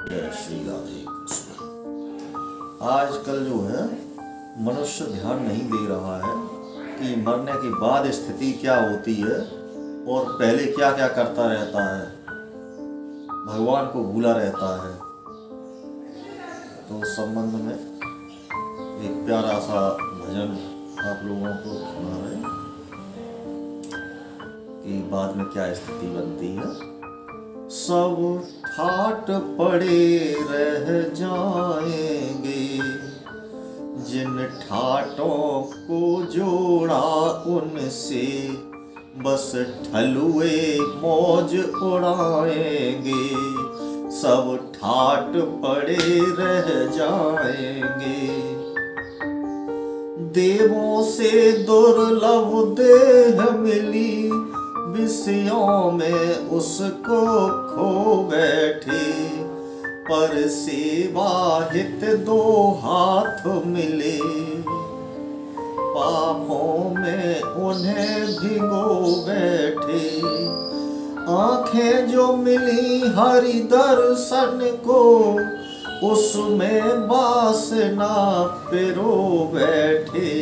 जय श्री राधे कृष्ण। आजकल जो है मनुष्य ध्यान नहीं दे रहा है कि मरने के बाद स्थिति क्या होती है और पहले क्या क्या करता रहता है, भगवान को भूला रहता है। तो उस संबंध में एक प्यारा सा भजन आप लोगों को सुना रहे हैं कि बाद में क्या स्थिति बनती है। सब ठाट पड़े रह जाएंगे, जिन ठाटों को जोड़ा उनसे बस ठलुए मौज उड़ाएंगे। सब ठाट पड़े रह जाएंगे, देवों से दुर्लभ देह मिली, विषयों में उसको खो बैठे। पर सेवा हित दो हाथ मिले, पापों में उन्हें भिगो बैठे। आंखें जो मिली हरि दर्शन को, उसमें बासना पिरो बैठे।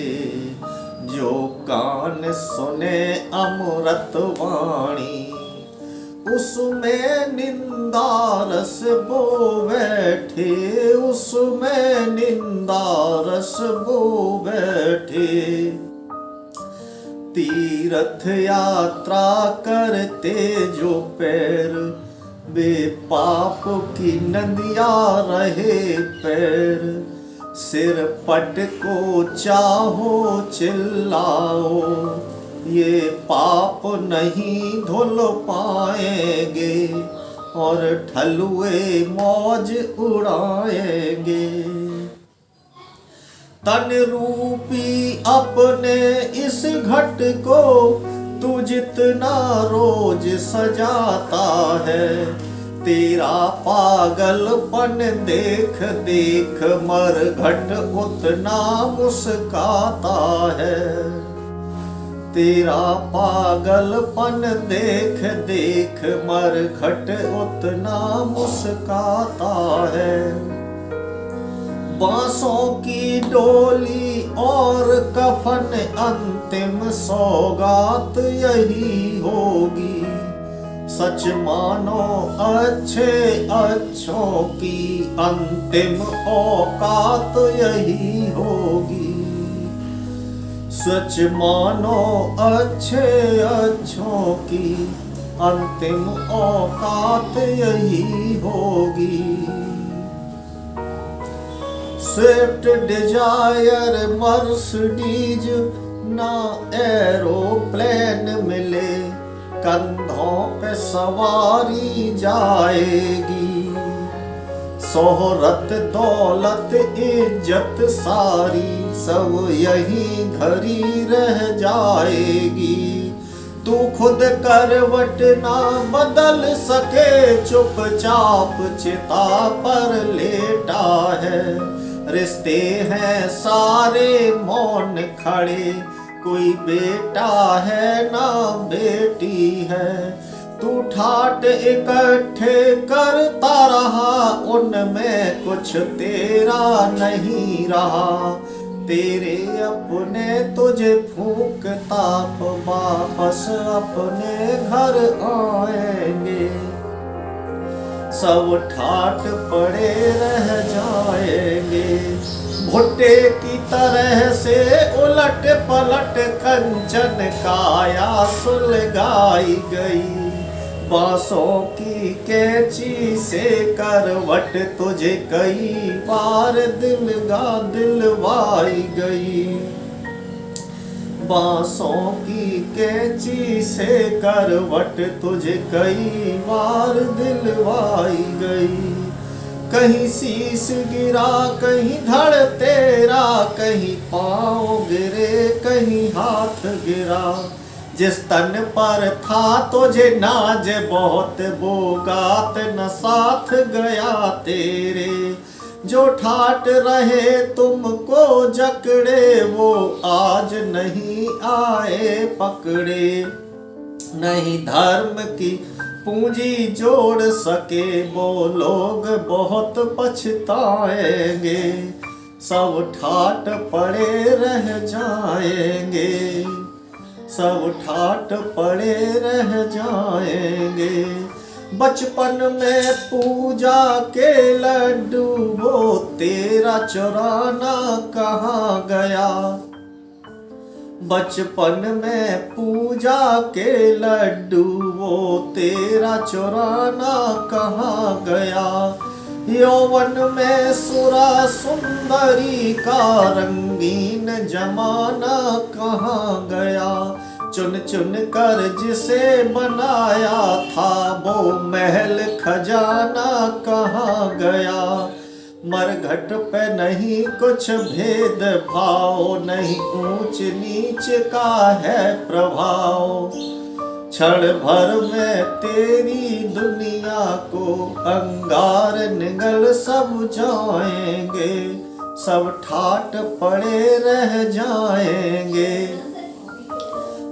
जो कान सुने अमृत वाणी, उसमें निंदा रस बो बैठे। उसमें निंदा रस बो बैठे। तीर्थ यात्रा करते जो पैर, बे पाप की नदिया रहे पैर। सिर पट को चाहो चिल्लाओ, ये पाप नहीं धुल पाएंगे और ठलुए मौज उड़ाएंगे। तन रूपी अपने इस घट को तू जितना रोज सजाता है, तेरा पागलपन देख देख मरघट उतना मुस्काता है। तेरा पागलपन देख देख मरघट उतना मुस्काता है। बांसों की डोली और कफन अंतिम सौगात यही होगी। सच मानो अच्छे अच्छों की अंतिम औकात यही होगी। सच मानो अच्छे अच्छों की अंतिम औकात यही होगी। स्विफ्ट डिजायर मर्सिडीज ना एरोप्लेन मिले, कंधों पे सवारी जाएगी। शोहरत दौलत इज्जत सारी सब यहीं धरी रह जाएगी। तू खुद करवट ना बदल सके, चुपचाप चिता पर लेटा है। रिश्ते हैं सारे मौन खड़े, कोई बेटा है ना बेटी है। तू ठाट इकट्ठे करता रहा, उनमें कुछ तेरा नहीं रहा। तेरे अपने तुझे फूंक ताप वापस अपने घर आएंगे। सब ठाट पड़े रह जाएंगे, भुट्टे की तरह से उलट पलट कंचन काया सुलगाई गई। बांसों की कैंची से करवट तुझे कई बार दिलवाई गई। बांसों की कैंची से करवट तुझे कई बार दिलवाई गई। कहीं शीश गिरा कहीं धड़ तेरा, कहीं पाँव गिरे कहीं हाथ गिरा। जिस तन पर था तुझे नाज बहुत, वो गात न साथ गया तेरे। जो ठाट रहे तुमको जकड़े, वो आज नहीं आए पकड़े। नहीं धर्म की पूंजी जोड़ सके वो लोग बहुत पछताएंगे, सब ठाट पड़े रह जाएंगे, सब ठाट पड़े रह जाएंगे। बचपन में पूजा के लड्डू वो तेरा चुराना कहाँ गया, बचपन में पूजा के लड्डू वो तेरा चुराना कहाँ गया। यौवन में सुरा सुंदरी का रंगीन जमाना कहाँ गया, चुन चुन कर जिसे बनाया था वो महल खजाना कहाँ गया। मरघट पे नहीं कुछ भेद भाव, नहीं ऊंच नीच का है प्रभाव, क्षण भर में तेरी दुनिया को अंगार निगल सब जाएंगे, सब ठाट पड़े रह जाएंगे।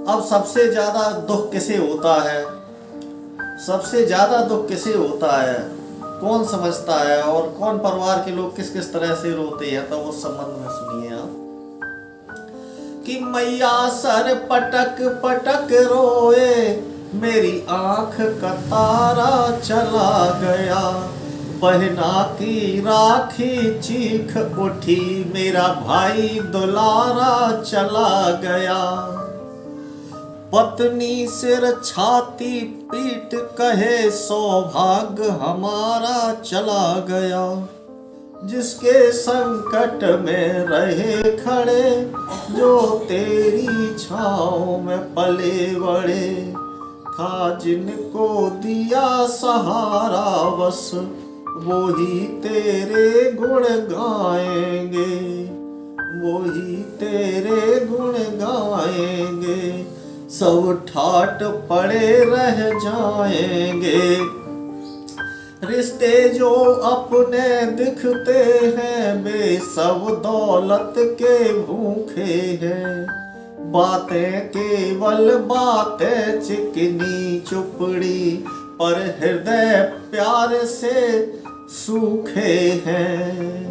अब सबसे ज्यादा दुख किसे होता है, सबसे ज्यादा दुख किसे होता है, कौन समझता है और कौन परिवार के लोग किस किस तरह से रोते हैं, तो उस संबंध में सुनिए आप। कि मैया सर पटक पटक रोए, मेरी आंख का तारा चला गया, बहना की राखी चीख उठी, मेरा भाई दुलारा चला गया। पत्नी सिर छाती पीट कहे सौभाग्य हमारा चला गया, जिसके संकट में रहे खड़े, जो तेरी छाँव में पले बड़े, था जिनको दिया सहारा बस वो ही तेरे गुण गाएंगे, वो ही तेरे गुण गाएंगे, सब ठाट पड़े रह जाएंगे। रिश्ते जो अपने दिखते हैं वे सब दौलत के भूखे हैं, बातें केवल बातें चिकनी चुपड़ी, पर हृदय प्यार से सूखे हैं।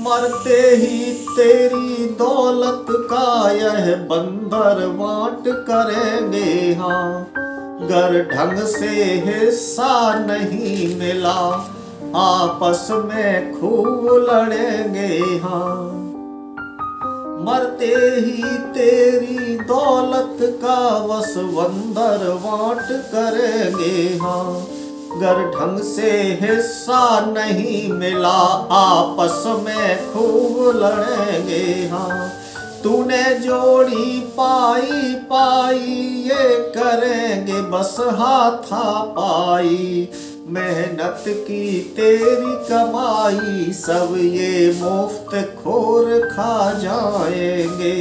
मरते ही तेरी दौलत का यह बंदर बांट करेंगे, हाँ गर ढंग से हिस्सा नहीं मिला, आपस में खूब लड़ेंगे, हाँ मरते ही तेरी दौलत का वस बंदर बांट करेंगे, हाँ गर ढंग से हिस्सा नहीं मिला, आपस में खूब लड़ेंगे, हाँ तूने जोड़ी पाई पाई ये करेंगे बस हाथा पाई, मेहनत की तेरी कमाई सब ये मुफ्त खोर खा जाएंगे,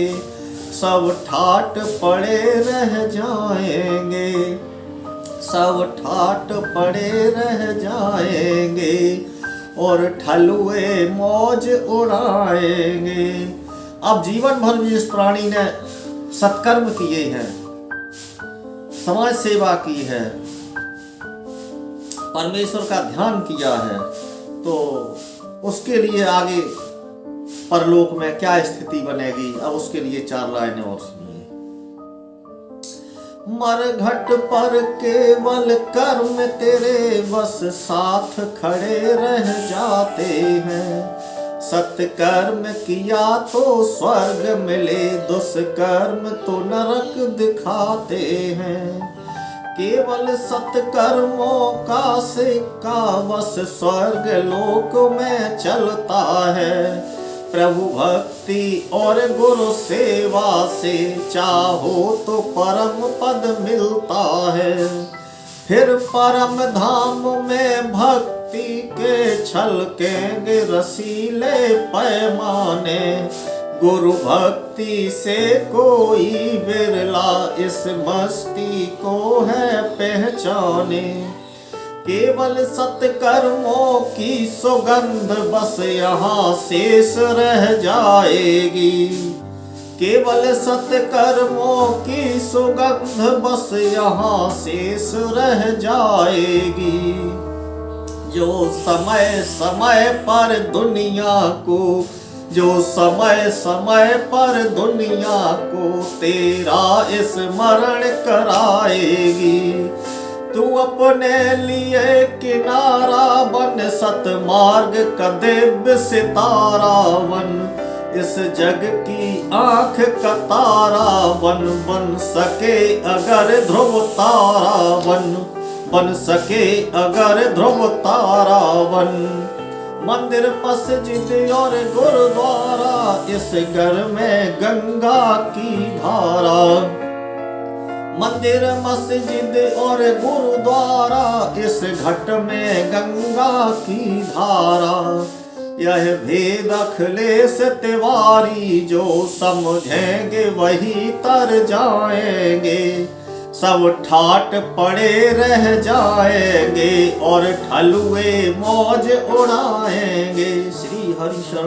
सब ठाट पड़े रह जाएंगे, सब ठाट पड़े रह जाएंगे, और ठलुए मौज उड़ाएंगे। अब जीवन भर भी इस प्राणी ने सत्कर्म किए हैं, समाज सेवा की है, परमेश्वर का ध्यान किया है, तो उसके लिए आगे परलोक में क्या स्थिति बनेगी, अब उसके लिए 4 लाइनें और सुनिए। मरघट पर केवल कर्म तेरे बस साथ खड़े रह जाते हैं, सत्कर्म किया तो स्वर्ग मिले, दुष्कर्म तो नरक दिखाते हैं। केवल सत्कर्मों का सिक्का बस स्वर्ग लोक में चलता है, प्रभु भक्ति और गुरु सेवा से चाहो तो परम पद मिलता है, फिर परम धाम में भक्ति के छलकेंगे रसीले पैमाने, गुरु भक्ति से कोई बिरला इस मस्ती को है पहचाने, केवल सत्कर्मों की सुगंध बस यहाँ शेष रह जाएगी, केवल सत्कर्मों की सुगंध बस यहाँ शेष रह जाएगी। जो समय समय पर दुनिया को, जो समय समय पर दुनिया को तेरा स्मरण कराएगी। तू अपने लिए किनारा बन, सतमार्ग का दिव्य सितारा बन। इस जग की आंख का तारा बन, बन सके अगर ध्रुव तारा बन सके अगर ध्रुव तारा बन। मंदिर मस्जिद और गुरुद्वारा, इस घर में गंगा की धारा। मंदिर मस्जिद और गुरुद्वारा, इस घट में गंगा की धारा। यह भेद अखिलेश तिवारी जो समझेंगे वही तर जाएंगे। सब ठाट पड़े रह जाएंगे और ठलुए मौज उड़ाएंगे। श्री हरि शरण।